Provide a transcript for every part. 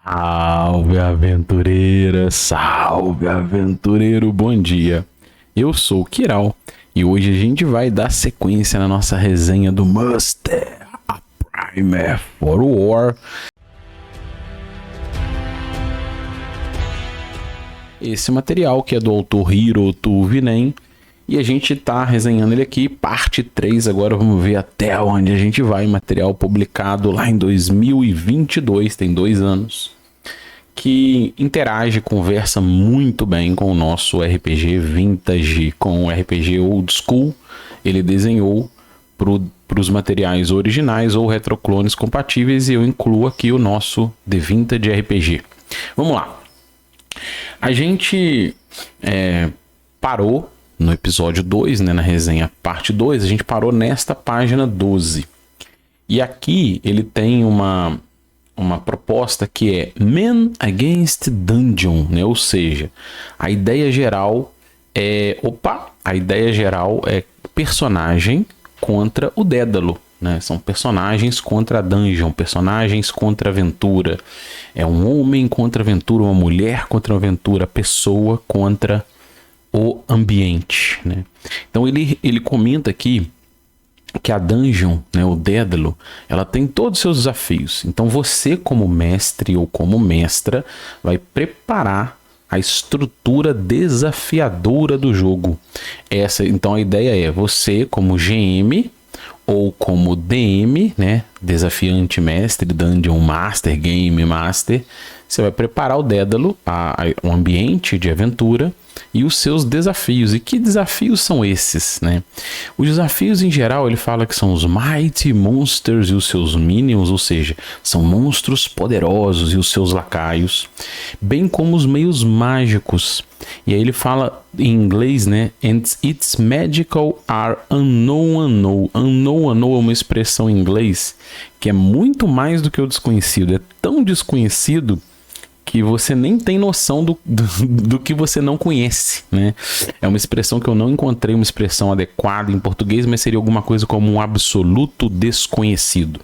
Salve aventureira, salve aventureiro, bom dia. Eu sou o Kiral e hoje a gente vai dar sequência na nossa resenha do Muster, a Primer for War. Esse material que é do autor Hiroto Vinen e a gente tá resenhando ele aqui, parte 3, agora vamos ver até onde a gente vai. Material publicado lá em 2022, tem 2 anos, que interage, conversa muito bem com o nosso RPG Vintage, com o RPG Old School. Ele desenhou para os materiais originais ou retroclones compatíveis e eu incluo aqui o nosso The Vintage RPG. Vamos lá. A gente parou no episódio 2, né, na resenha parte 2, a gente parou nesta página 12. E aqui ele tem uma proposta que é Man Against Dungeon, né? Ou seja, a ideia geral é personagem contra o Dédalo, né? São personagens contra a dungeon, personagens contra a aventura. É um homem contra a aventura, uma mulher contra a aventura, pessoa contra o ambiente, né? Então ele comenta aqui que a dungeon, né, o Dédalo, ela tem todos os seus desafios. Então você, como mestre ou como mestra, vai preparar a estrutura desafiadora do jogo. Então a ideia é você, como GM ou como DM, né, desafiante mestre, dungeon master, game master, você vai preparar o Dédalo, um ambiente de aventura e os seus desafios. E que desafios são esses, né? Os desafios, em geral, ele fala que são os Mighty Monsters e os seus Minions, ou seja, são monstros poderosos e os seus lacaios, bem como os meios mágicos. E aí ele fala em inglês, né? And its magical are unknown. Unknown é uma expressão em inglês que é muito mais do que o desconhecido. É tão desconhecido que você nem tem noção do que você não conhece, né? É uma expressão que eu não encontrei uma expressão adequada em português, mas seria alguma coisa como um absoluto desconhecido.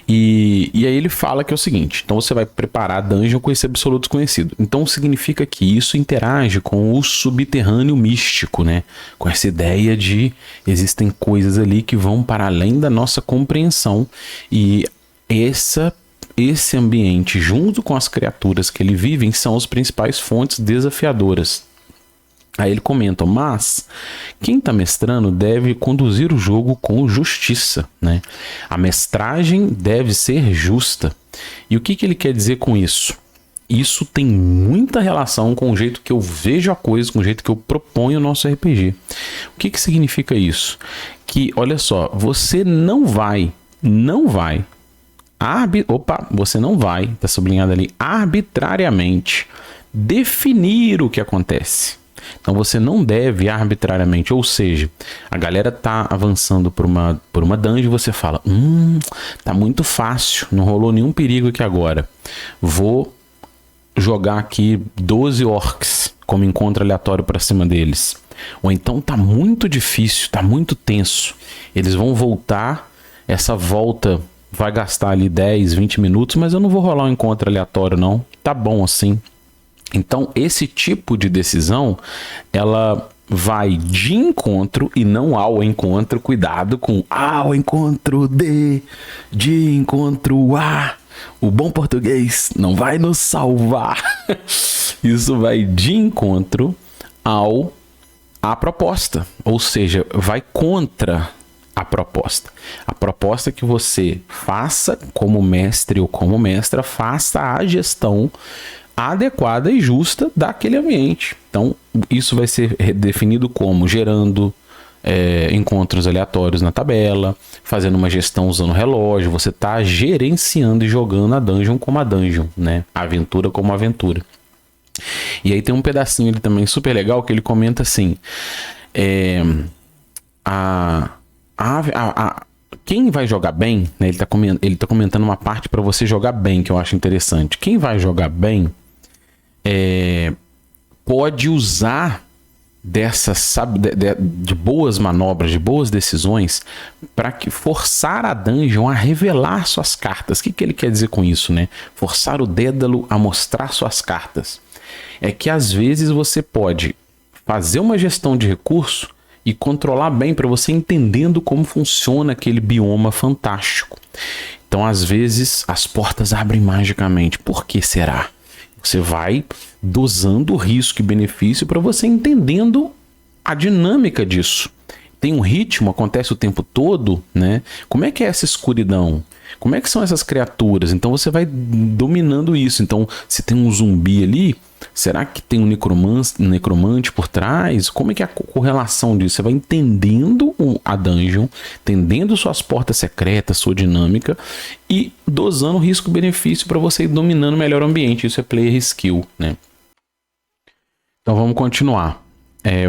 E aí ele fala que é o seguinte: então você vai preparar a dungeon com esse absoluto desconhecido. Então significa que isso interage com o subterrâneo místico, né? Com essa ideia de existem coisas ali que vão para além da nossa compreensão, e esse ambiente, junto com as criaturas que ele vive, são as principais fontes desafiadoras. Aí ele comenta, mas quem está mestrando deve conduzir o jogo com justiça, né? A mestragem deve ser justa. E o que ele quer dizer com isso? Isso tem muita relação com o jeito que eu vejo a coisa, com o jeito que eu proponho o nosso RPG. O que significa isso? Que, olha só, você não vai, tá sublinhado ali, arbitrariamente definir o que acontece. Então você não deve arbitrariamente, ou seja, a galera tá avançando por uma dungeon e você fala, tá muito fácil, não rolou nenhum perigo aqui agora. Vou jogar aqui 12 orcs como encontro aleatório para cima deles. Ou então tá muito difícil, tá muito tenso. Eles vão voltar, essa volta vai gastar ali 10, 20 minutos, mas eu não vou rolar um encontro aleatório não, tá bom assim. Então esse tipo de decisão, ela vai de encontro e não ao encontro. Cuidado com ao encontro de encontro a. O bom português não vai nos salvar. Isso vai de encontro à proposta, ou seja, vai contra a proposta. A proposta é que você faça, como mestre ou como mestra, faça a gestão adequada e justa daquele ambiente. Então, isso vai ser definido como gerando encontros aleatórios na tabela, fazendo uma gestão usando relógio. Você está gerenciando e jogando a dungeon como a dungeon, né? A aventura como a aventura. E aí tem um pedacinho ali também super legal que ele comenta assim: quem vai jogar bem, né? Ele tá comentando uma parte para você jogar bem que eu acho interessante. Quem vai jogar bem pode usar dessas, sabe, de boas manobras, de boas decisões, para que forçar a dungeon a revelar suas cartas. O que ele quer dizer com isso, né? Forçar o Dédalo a mostrar suas cartas. É que às vezes você pode fazer uma gestão de recurso e controlar bem para você entendendo como funciona aquele bioma fantástico. Então, às vezes, as portas abrem magicamente. Por que será? Você vai dosando o risco e benefício para você entendendo a dinâmica disso. Tem um ritmo, acontece o tempo todo, né? Como é que é essa escuridão? Como é que são essas criaturas? Então você vai dominando isso. Então, se tem um zumbi ali, será que tem um necromante por trás? Como é que é a correlação disso? Você vai entendendo a dungeon, entendendo suas portas secretas, sua dinâmica e dosando risco-benefício para você ir dominando melhor o ambiente. Isso é player skill, né? Então vamos continuar.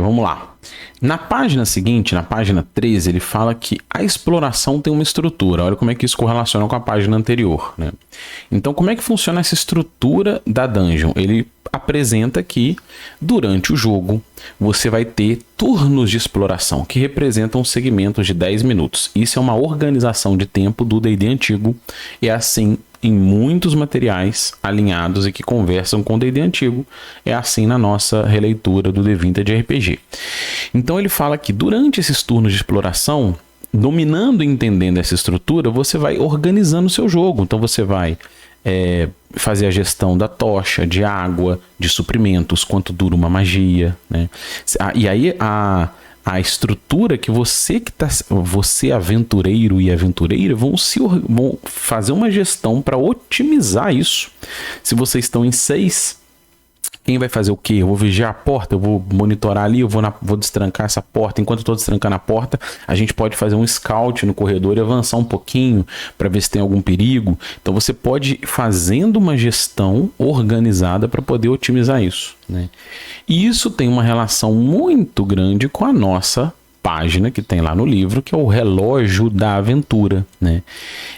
Vamos lá. Na página seguinte, na página 13, ele fala que a exploração tem uma estrutura. Olha como é que isso correlaciona com a página anterior, né? Então, como é que funciona essa estrutura da dungeon? Ele apresenta que, durante o jogo, você vai ter turnos de exploração, que representam segmentos de 10 minutos. Isso é uma organização de tempo do D&D antigo. É assim em muitos materiais alinhados e que conversam com o D&D antigo. É assim na nossa releitura do D20 RPG. Então ele fala que durante esses turnos de exploração, dominando e entendendo essa estrutura, você vai organizando o seu jogo. Então você vai fazer a gestão da tocha, de água, de suprimentos, quanto dura uma magia, né? E aí a estrutura que você aventureiro e aventureira vão fazer uma gestão para otimizar isso. Se vocês estão em 6, quem vai fazer o quê? Eu vou vigiar a porta, eu vou monitorar ali, eu vou destrancar essa porta. Enquanto eu estou destrancando a porta, a gente pode fazer um scout no corredor e avançar um pouquinho para ver se tem algum perigo. Então você pode ir fazendo uma gestão organizada para poder otimizar isso, né? E isso tem uma relação muito grande com a nossa página que tem lá no livro, que é o relógio da aventura, né?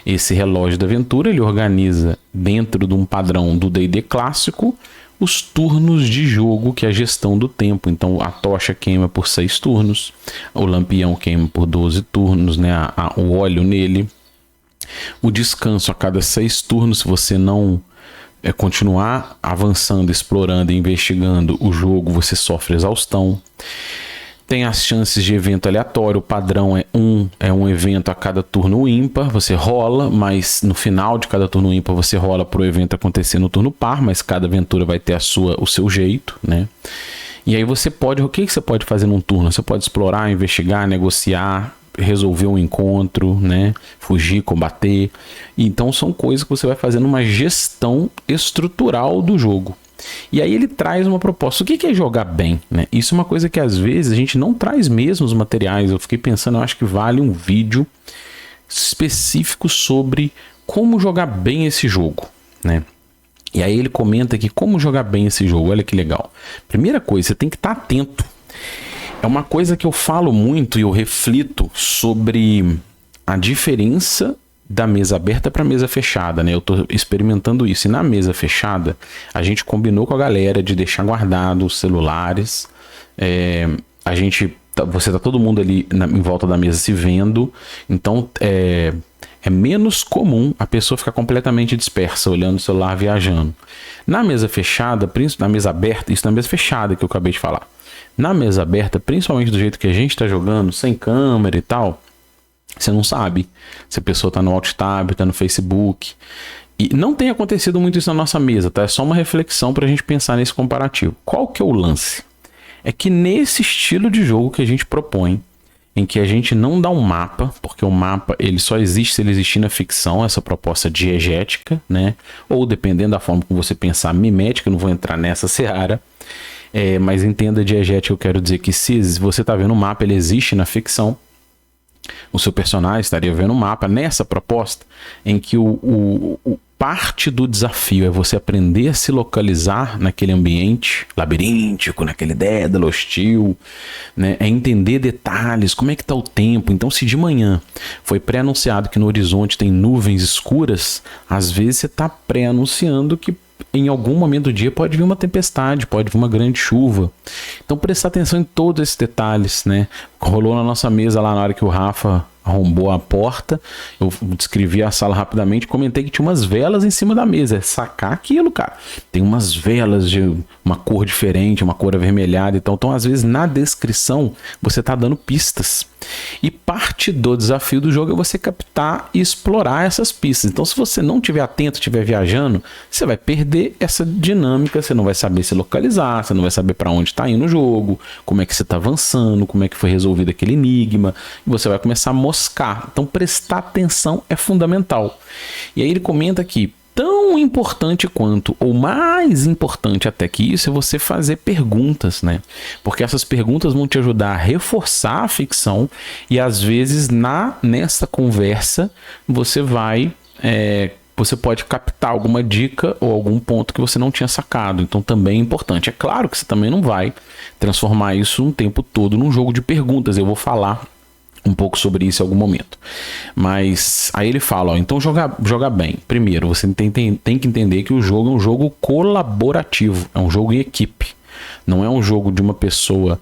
Esse relógio da aventura, ele organiza dentro de um padrão do D&D clássico os turnos de jogo, que é a gestão do tempo. Então a tocha queima por 6 turnos, o lampião queima por 12 turnos, né? O óleo nele, o descanso a cada 6 turnos. Se você não continuar avançando, explorando e investigando o jogo, você sofre exaustão. Tem as chances de evento aleatório. O padrão é um evento a cada turno ímpar. Você rola, mas no final de cada turno ímpar você rola para o evento acontecer no turno par, mas cada aventura vai ter o seu jeito, né? E aí você pode... O que você pode fazer num turno? Você pode explorar, investigar, negociar, resolver um encontro, né? Fugir, combater. Então são coisas que você vai fazer numa gestão estrutural do jogo. E aí ele traz uma proposta. O que é jogar bem, né? Isso é uma coisa que às vezes a gente não traz mesmo os materiais. Eu fiquei pensando, eu acho que vale um vídeo específico sobre como jogar bem esse jogo, né? E aí ele comenta aqui como jogar bem esse jogo. Olha que legal. Primeira coisa, você tem que estar atento. É uma coisa que eu falo muito e eu reflito sobre a diferença da mesa aberta para mesa fechada, né? Eu tô experimentando isso. E na mesa fechada, a gente combinou com a galera de deixar guardado os celulares. Você tá todo mundo ali em volta da mesa se vendo. Então é menos comum a pessoa ficar completamente dispersa, olhando o celular, viajando. Na mesa fechada, na mesa aberta, isso na mesa fechada que eu acabei de falar. Na mesa aberta, principalmente do jeito que a gente está jogando, sem câmera e tal, você não sabe se a pessoa está no Alt Tab, está no Facebook. E não tem acontecido muito isso na nossa mesa, tá? É só uma reflexão para a gente pensar nesse comparativo. Qual que é o lance? É que nesse estilo de jogo que a gente propõe, em que a gente não dá um mapa, porque o mapa ele só existe se ele existir na ficção, essa proposta diegética, né? Ou dependendo da forma como você pensar, mimética, eu não vou entrar nessa seara. Mas entenda diegética, eu quero dizer que se você está vendo o mapa, ele existe na ficção. O seu personagem estaria vendo o mapa nessa proposta, em que parte do desafio é você aprender a se localizar naquele ambiente labiríntico, naquele Dédalo hostil, né? É entender detalhes, como é que está o tempo. Então, se de manhã foi pré-anunciado que no horizonte tem nuvens escuras, às vezes você está pré-anunciando que em algum momento do dia pode vir uma tempestade, pode vir uma grande chuva. Então prestar atenção em todos esses detalhes, né? Rolou na nossa mesa lá na hora que o Rafa arrombou a porta, eu descrevi a sala rapidamente, comentei que tinha umas velas em cima da mesa. É sacar aquilo, cara. Tem umas velas de uma cor diferente, uma cor avermelhada. Então às vezes na descrição você tá dando pistas. E parte do desafio do jogo é você captar e explorar essas pistas. Então se você não estiver atento, estiver viajando, você vai perder essa dinâmica, você não vai saber se localizar, você não vai saber para onde está indo o jogo, como é que você está avançando, como é que foi resolvido aquele enigma, e você vai começar a moscar. Então prestar atenção é fundamental. E aí ele comenta aqui, tão importante quanto, ou mais importante até que isso, é você fazer perguntas, né? Porque essas perguntas vão te ajudar a reforçar a ficção e às vezes nessa conversa você pode captar alguma dica ou algum ponto que você não tinha sacado. Então também é importante. É claro que você também não vai transformar isso um tempo todo num jogo de perguntas. Eu vou falar um pouco sobre isso em algum momento. Mas aí ele fala, ó, então jogar bem. Primeiro, você tem que entender que o jogo é um jogo colaborativo, é um jogo em equipe. Não é um jogo de uma pessoa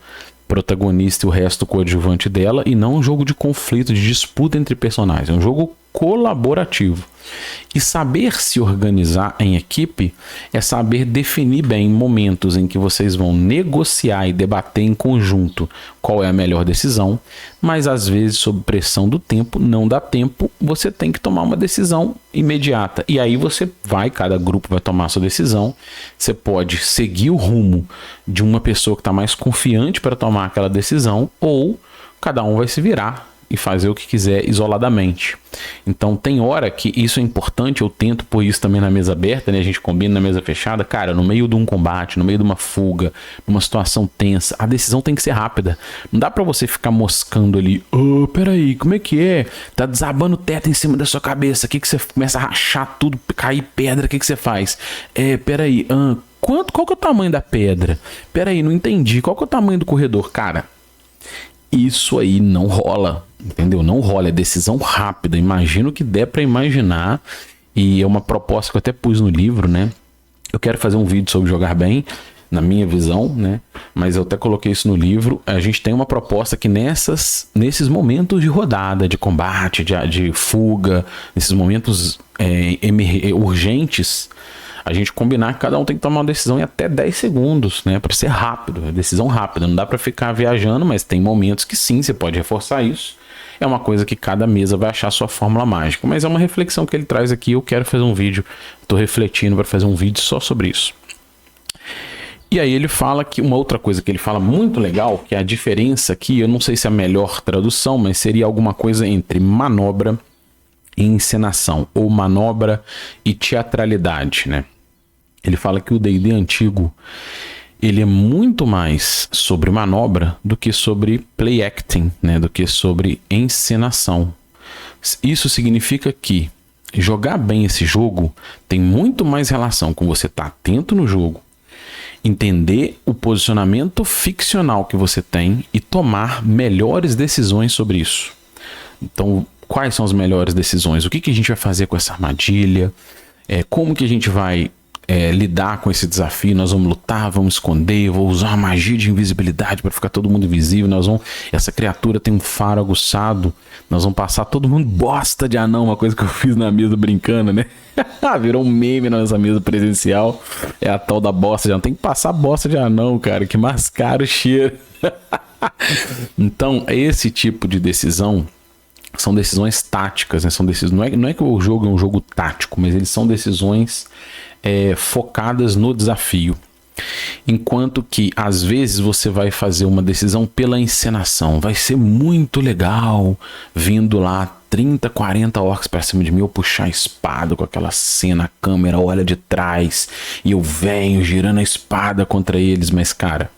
protagonista e o resto coadjuvante dela, e não um jogo de conflito, de disputa entre personagens. É um jogo colaborativo. E saber se organizar em equipe é saber definir bem momentos em que vocês vão negociar e debater em conjunto qual é a melhor decisão, mas às vezes sob pressão do tempo, não dá tempo, você tem que tomar uma decisão imediata. E aí cada grupo vai tomar a sua decisão. Você pode seguir o rumo de uma pessoa que está mais confiante para tomar aquela decisão, ou cada um vai se virar e fazer o que quiser isoladamente. Então tem hora que isso é importante, eu tento pôr isso também na mesa aberta, né? A gente combina na mesa fechada, cara, no meio de um combate, no meio de uma fuga, numa situação tensa, a decisão tem que ser rápida. Não dá pra você ficar moscando ali, peraí, como é que é? Tá desabando o teto em cima da sua cabeça, que você começa a rachar tudo, cair pedra, o que você faz? Peraí, qual que é o tamanho da pedra? Peraí, não entendi, qual que é o tamanho do corredor? Cara, isso aí não rola, entendeu? Não rola, é decisão rápida. Imagino que der para imaginar, e é uma proposta que eu até pus no livro, né? Eu quero fazer um vídeo sobre jogar bem, na minha visão, né? Mas eu até coloquei isso no livro. A gente tem uma proposta que nesses momentos de rodada, de combate, de fuga, nesses momentos urgentes, a gente combinar que cada um tem que tomar uma decisão em até 10 segundos, né? Para ser rápido, é decisão rápida. Não dá para ficar viajando, mas tem momentos que sim, você pode reforçar isso. É uma coisa que cada mesa vai achar a sua fórmula mágica. Mas é uma reflexão que ele traz aqui. Eu quero fazer um vídeo, estou refletindo para fazer um vídeo só sobre isso. E aí ele fala que uma outra coisa que ele fala muito legal, que é a diferença aqui, eu não sei se é a melhor tradução, mas seria alguma coisa entre manobra e encenação, ou manobra e teatralidade, né? Ele fala que o D&D antigo, ele é muito mais sobre manobra do que sobre play acting, né? Do que sobre encenação. Isso significa que jogar bem esse jogo tem muito mais relação com você estar atento no jogo, entender o posicionamento ficcional que você tem e tomar melhores decisões sobre isso. Então, quais são as melhores decisões? O que a gente vai fazer com essa armadilha? Como que a gente vai lidar com esse desafio? Nós vamos lutar, vamos esconder, vou usar uma magia de invisibilidade para ficar todo mundo invisível, essa criatura tem um faro aguçado, nós vamos passar todo mundo bosta de anão, uma coisa que eu fiz na mesa brincando, né? Virou um meme na nossa mesa presencial, é a tal da bosta de anão. Tem que passar bosta de anão, cara, que mascara o cheiro. Então, esse tipo de decisão são decisões táticas, né? Não é que o jogo é um jogo tático, mas eles são decisões focadas no desafio. Enquanto que às vezes você vai fazer uma decisão pela encenação. Vai ser muito legal vindo lá 30, 40 orcs pra cima de mim, eu puxar a espada com aquela cena, a câmera olha de trás e eu venho girando a espada contra eles. Mas cara,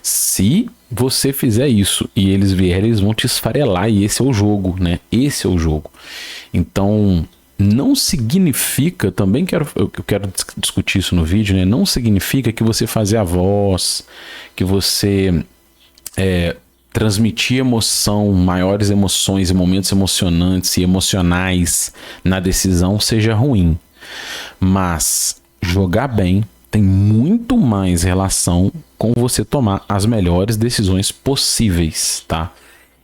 se você fizer isso e eles vierem, eles vão te esfarelar, e esse é o jogo, né? Esse é o jogo. Então não significa, eu quero discutir isso no vídeo, né? Não significa que você fazer a voz, que você transmitir emoção, maiores emoções e momentos emocionantes e emocionais na decisão seja ruim. Mas jogar bem tem muito mais relação com você tomar as melhores decisões possíveis, tá?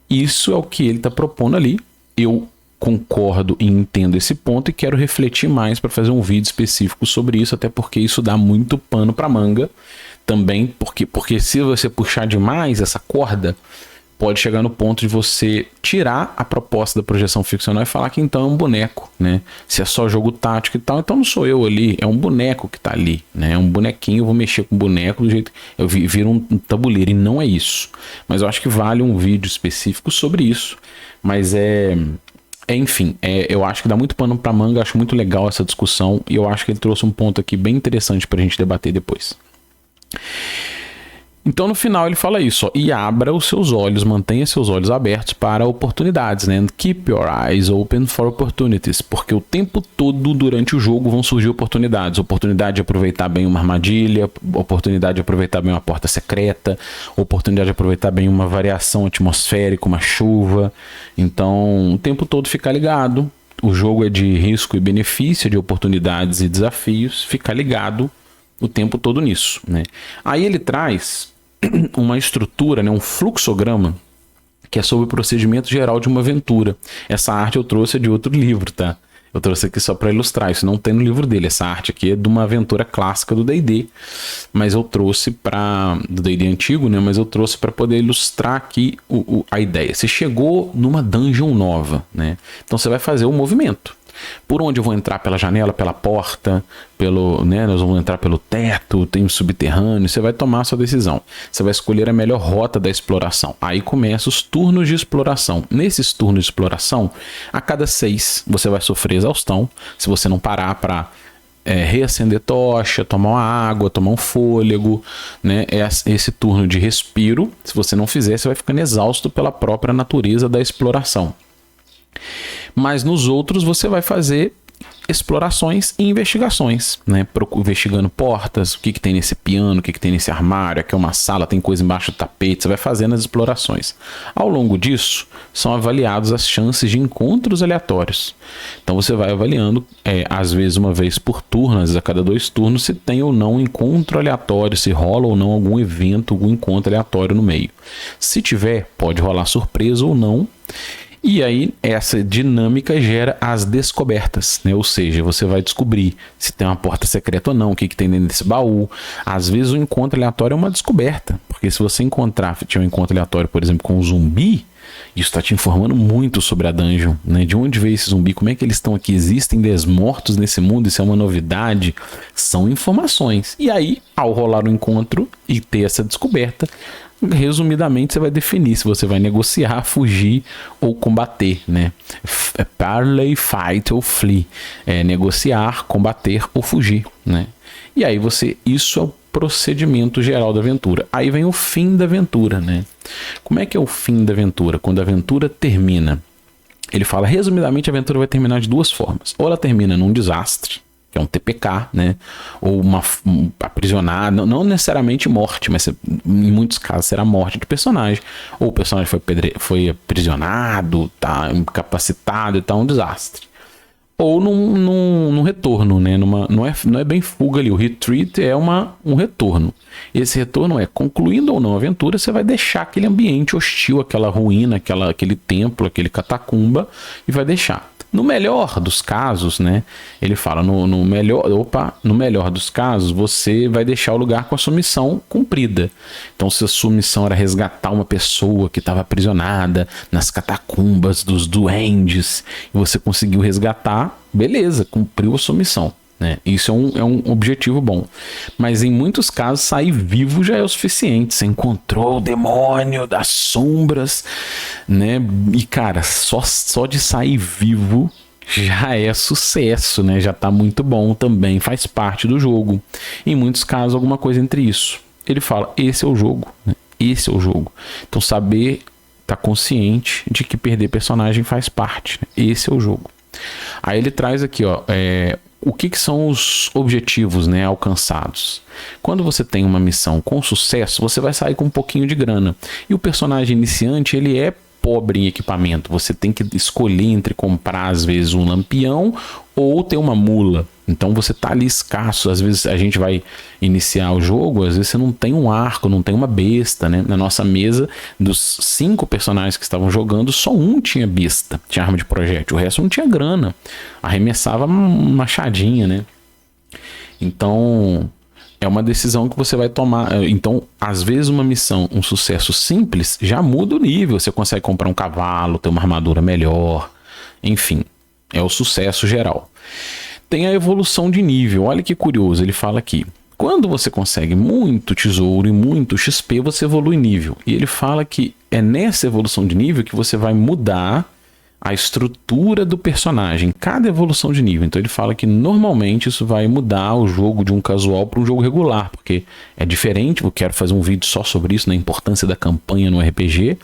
Isso é o que ele está propondo ali. Eu concordo e entendo esse ponto e quero refletir mais para fazer um vídeo específico sobre isso, até porque isso dá muito pano para manga também, porque se você puxar demais essa corda, pode chegar no ponto de você tirar a proposta da projeção ficcional e falar que então é um boneco, né? Se é só jogo tático e tal, então não sou eu ali, é um boneco que tá ali, né? É um bonequinho, eu vou mexer com o boneco do jeito... Eu viro um tabuleiro e não é isso. Mas eu acho que vale um vídeo específico sobre isso. Mas enfim, eu acho que dá muito pano pra manga, acho muito legal essa discussão e eu acho que ele trouxe um ponto aqui bem interessante pra gente debater depois. Então no final ele fala isso, ó, e abra os seus olhos, mantenha seus olhos abertos para oportunidades, né? And keep your eyes open for opportunities, porque o tempo todo durante o jogo vão surgir oportunidades, oportunidade de aproveitar bem uma armadilha, oportunidade de aproveitar bem uma porta secreta, oportunidade de aproveitar bem uma variação atmosférica, uma chuva. Então o tempo todo ficar ligado, o jogo é de risco e benefício, de oportunidades e desafios, ficar ligado o tempo todo nisso, né? Aí ele traz uma estrutura, né, um fluxograma, que é sobre o procedimento geral de uma aventura. Essa arte eu trouxe de outro livro, tá? Eu trouxe aqui só para ilustrar, isso não tem no livro dele. Essa arte aqui é de uma aventura clássica do D&D, mas eu trouxe do D&D antigo, né? Mas eu trouxe para poder ilustrar aqui a ideia. Você chegou numa dungeon nova, né? Então você vai fazer o movimento. Por onde eu vou entrar? Pela janela, pela porta, né, nós vamos entrar pelo teto, tem um subterrâneo. Você vai tomar a sua decisão. Você vai escolher a melhor rota da exploração. Aí começam os turnos de exploração. Nesses turnos de exploração, a cada 6 você vai sofrer exaustão. Se você não parar para reacender tocha, tomar uma água, tomar um fôlego, né? Esse turno de respiro, se você não fizer, você vai ficando exausto pela própria natureza da exploração. Mas nos outros você vai fazer explorações e investigações, né? Investigando portas, o que tem nesse piano, o que tem nesse armário, aqui é uma sala, tem coisa embaixo do tapete, você vai fazendo as explorações. Ao longo disso, são avaliadas as chances de encontros aleatórios. Então você vai avaliando, às vezes uma vez por turno, às vezes a cada 2 turnos, se tem ou não um encontro aleatório, se rola ou não algum evento, algum encontro aleatório no meio. Se tiver, pode rolar surpresa ou não. E aí essa dinâmica gera as descobertas, né? Ou seja, você vai descobrir se tem uma porta secreta ou não, o que tem dentro desse baú. Às vezes o encontro aleatório é uma descoberta, porque se você tiver um encontro aleatório, por exemplo, com um zumbi, isso está te informando muito sobre a dungeon, né? De onde veio esse zumbi, como é que eles estão aqui, existem desmortos nesse mundo, isso é uma novidade, são informações. E aí, ao rolar o encontro e ter essa descoberta, resumidamente você vai definir se você vai negociar, fugir ou combater, né? Parley, fight ou flee. Negociar, combater ou fugir, né? E aí isso é o procedimento geral da aventura. Aí vem o fim da aventura, né? Como é que é o fim da aventura? Quando a aventura termina, ele fala, resumidamente, a aventura vai terminar de 2 formas. Ou ela termina num desastre, que é um TPK, né? Ou aprisionado, não necessariamente morte, mas em muitos casos será morte de personagem. Ou o personagem foi aprisionado, tá incapacitado e tal, um desastre. Ou num retorno, né? Não é bem fuga ali, o retreat é um retorno. Esse retorno concluindo ou não a aventura, você vai deixar aquele ambiente hostil, aquela ruína, aquele templo, aquele catacumba, e vai deixar. No melhor dos casos, né? Ele fala, no melhor dos casos, você vai deixar o lugar com a sua missão cumprida. Então, se a sua missão era resgatar uma pessoa que estava aprisionada nas catacumbas dos duendes, e você conseguiu resgatar, beleza, cumpriu a sua missão, né? Isso é um objetivo bom. Mas em muitos casos, sair vivo já é o suficiente. Você encontrou o demônio das sombras, né? E cara, só de sair vivo já é sucesso, né? Já tá muito bom também, faz parte do jogo. Em muitos casos, alguma coisa entre isso. Ele fala, esse é o jogo, né? Esse é o jogo. Então saber, tá consciente de que perder personagem faz parte, né? Esse é o jogo. Aí ele traz aqui, ó, o que são os objetivos, né, alcançados. Quando você tem uma missão com sucesso, você vai sair com um pouquinho de grana. E o personagem iniciante, ele é pobre em equipamento. Você tem que escolher entre comprar, às vezes, um lampião ou ter uma mula. Então você tá ali escasso. Às vezes a gente vai iniciar o jogo, às vezes você não tem um arco, não tem uma besta, né? Na nossa mesa, dos 5 personagens que estavam jogando, só um tinha besta, tinha arma de projétil. O resto não tinha grana. Arremessava uma machadinha, né? Então é uma decisão que você vai tomar. Então, às vezes uma missão, um sucesso simples, já muda o nível. Você consegue comprar um cavalo, ter uma armadura melhor. Enfim, é o sucesso geral. Tem a evolução de nível. Olha que curioso, ele fala aqui. Quando você consegue muito tesouro e muito XP, você evolui nível. E ele fala que é nessa evolução de nível que você vai mudar a estrutura do personagem, cada evolução de nível. Então ele fala que normalmente isso vai mudar o jogo de um casual para um jogo regular, porque é diferente. Eu quero fazer um vídeo só sobre isso, na importância da campanha no RPG.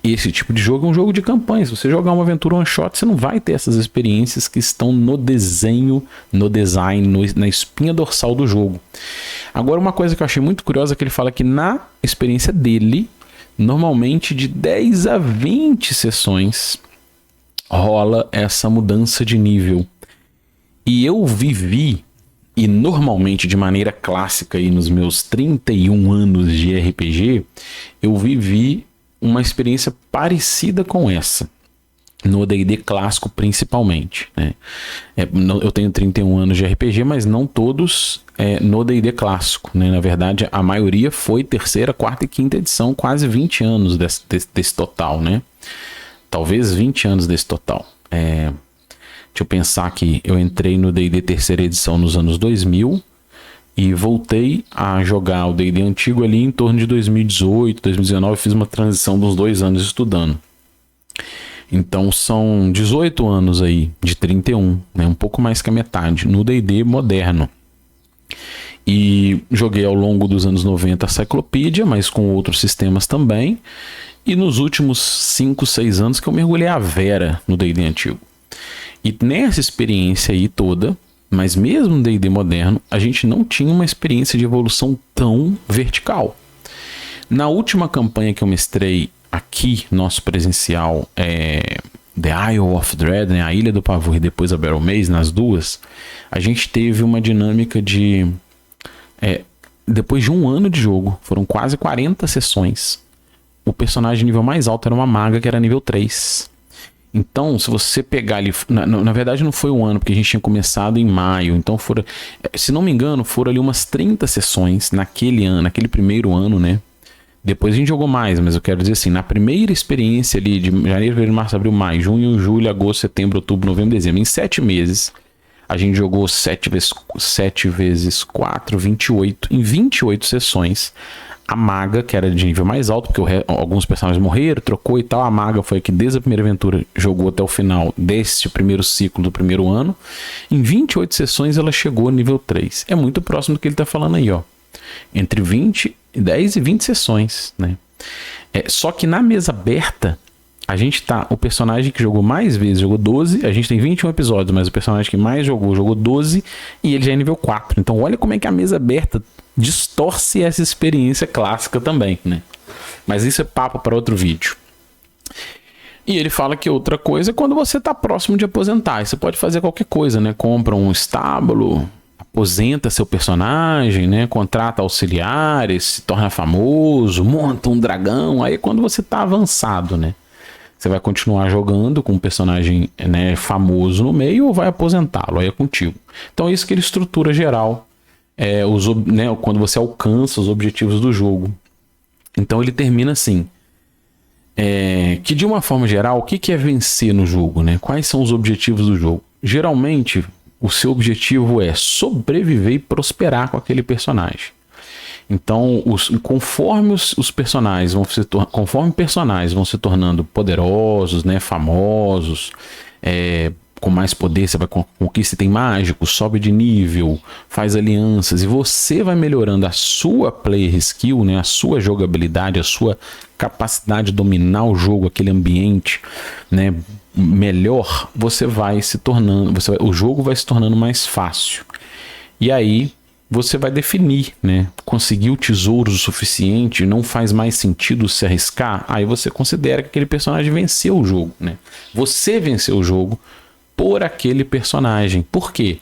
Esse tipo de jogo é um jogo de campanha. Se você jogar uma aventura one shot, você não vai ter essas experiências que estão no desenho, no design, na espinha dorsal do jogo. Agora, uma coisa que eu achei muito curiosa é que ele fala que na experiência dele, normalmente de 10 a 20 sessões rola essa mudança de nível. E eu vivi, e normalmente de maneira clássica aí nos meus 31 anos de RPG, eu vivi uma experiência parecida com essa. No D&D clássico principalmente, né? Eu tenho 31 anos de RPG, mas não todos no D&D clássico, né? Na verdade, a maioria foi terceira, quarta e quinta edição, quase 20 anos desse total, né? Talvez 20 anos desse total. Deixa eu pensar que eu entrei no D&D terceira edição nos anos 2000 e voltei a jogar o D&D antigo ali em torno de 2018, 2019. Fiz uma transição de uns 2 anos estudando. Então são 18 anos aí, de 31, né? Um pouco mais que a metade, no D&D moderno. E joguei ao longo dos anos 90 a Cyclopedia, mas com outros sistemas também. E nos últimos 5, 6 anos que eu mergulhei a vera no D&D antigo. E nessa experiência aí toda, mas mesmo no D&D moderno, a gente não tinha uma experiência de evolução tão vertical. Na última campanha que eu mestrei aqui, nosso presencial, The Isle of Dread, né, a Ilha do Pavor e depois a Battle Maze, nas duas, a gente teve uma dinâmica de... depois de 1 ano de jogo, foram quase 40 sessões, o personagem nível mais alto era uma maga que era nível 3. Então, se você pegar ali... Na verdade, não foi 1 ano, porque a gente tinha começado em maio. Então, se não me engano, foram ali umas 30 sessões naquele ano, naquele primeiro ano, né? Depois a gente jogou mais, mas eu quero dizer assim, na primeira experiência ali de janeiro, fevereiro, março, abril, maio, junho, julho, agosto, setembro, outubro, novembro, dezembro, em 7 meses, a gente jogou 7 vezes 4, 28. Em 28 sessões, a maga, que era de nível mais alto, porque alguns personagens morreram, trocou e tal. A maga foi a que desde a primeira aventura jogou até o final deste primeiro ciclo do primeiro ano. Em 28 sessões ela chegou a nível 3. É muito próximo do que ele está falando aí, ó. Entre 10 e 20 sessões, né? Só que na mesa aberta, a gente tá... O personagem que jogou mais vezes jogou 12. A gente tem 21 episódios, mas o personagem que mais jogou 12. E ele já é nível 4. Então olha como é que a mesa aberta distorce essa experiência clássica também, né? Mas isso é papo para outro vídeo. E ele fala que outra coisa é quando você tá próximo de aposentar. Você pode fazer qualquer coisa, né? Compra um estábulo, aposenta seu personagem, né? Contrata auxiliares, se torna famoso, monta um dragão. Aí é quando você tá avançado, né? Você vai continuar jogando com um personagem, né, famoso no meio ou vai aposentá-lo, aí é contigo. Então é isso que ele estrutura geral. Quando você alcança os objetivos do jogo. Então ele termina assim, que de uma forma geral, o que é vencer no jogo, né? Quais são os objetivos do jogo? Geralmente o seu objetivo é sobreviver e prosperar com aquele personagem. Então conforme os personagens vão se tornando poderosos, né, famosos, com mais poder, você vai conquistar item mágico, sobe de nível, faz alianças, e você vai melhorando a sua player skill, né, a sua jogabilidade, a sua capacidade de dominar o jogo, aquele ambiente, né, melhor, você vai se tornando, o jogo vai se tornando mais fácil. E aí você vai definir, né, conseguiu tesouros o suficiente, não faz mais sentido se arriscar, aí você considera que aquele personagem venceu o jogo, né? Você venceu o jogo por aquele personagem. Por quê?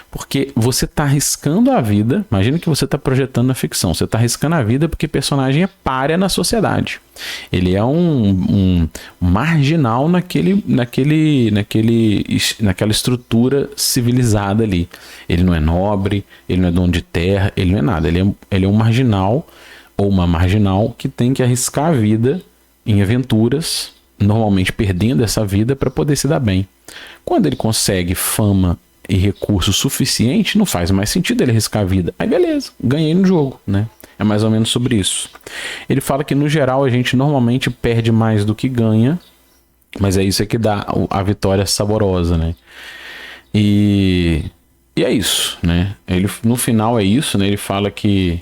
Porque você está arriscando a vida. Imagina que você está projetando na ficção. Você está arriscando a vida porque o personagem é pária na sociedade. Ele é um marginal naquela estrutura civilizada ali. Ele não é nobre, ele não é dono de terra, ele não é nada. Ele é um marginal ou uma marginal que tem que arriscar a vida em aventuras, normalmente perdendo essa vida para poder se dar bem. Quando ele consegue fama e recurso suficiente, não faz mais sentido ele arriscar a vida. Aí beleza, ganhei no jogo, né? É mais ou menos sobre isso. Ele fala que no geral a gente normalmente perde mais do que ganha, mas é isso que dá a vitória saborosa, né? E é isso, né? Ele, no final é isso, né? Ele fala que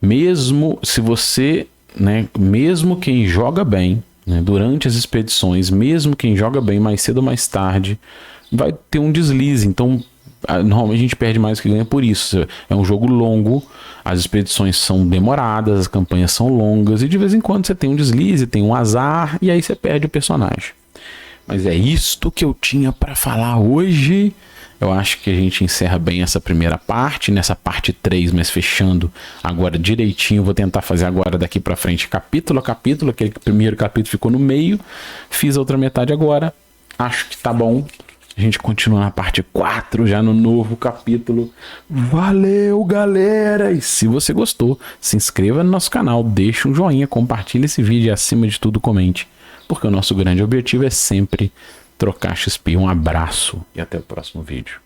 mesmo se você, né, mesmo quem joga bem, né, durante as expedições, mesmo quem joga bem mais cedo ou mais tarde, vai ter um deslize. Então, normalmente a gente perde mais do que ganha por isso. É um jogo longo, as expedições são demoradas, as campanhas são longas, e de vez em quando você tem um deslize, tem um azar, e aí você perde o personagem. Mas é isto que eu tinha para falar hoje. Eu acho que a gente encerra bem essa primeira parte, nessa parte 3, mas fechando agora direitinho. Vou tentar fazer agora daqui para frente capítulo a capítulo. Aquele primeiro capítulo ficou no meio, fiz a outra metade agora. Acho que tá bom. A gente continua na parte 4, já no novo capítulo. Valeu, galera! E se você gostou, se inscreva no nosso canal, deixa um joinha, compartilhe esse vídeo e, acima de tudo, comente. Porque o nosso grande objetivo é sempre trocar XP. Um abraço e até o próximo vídeo.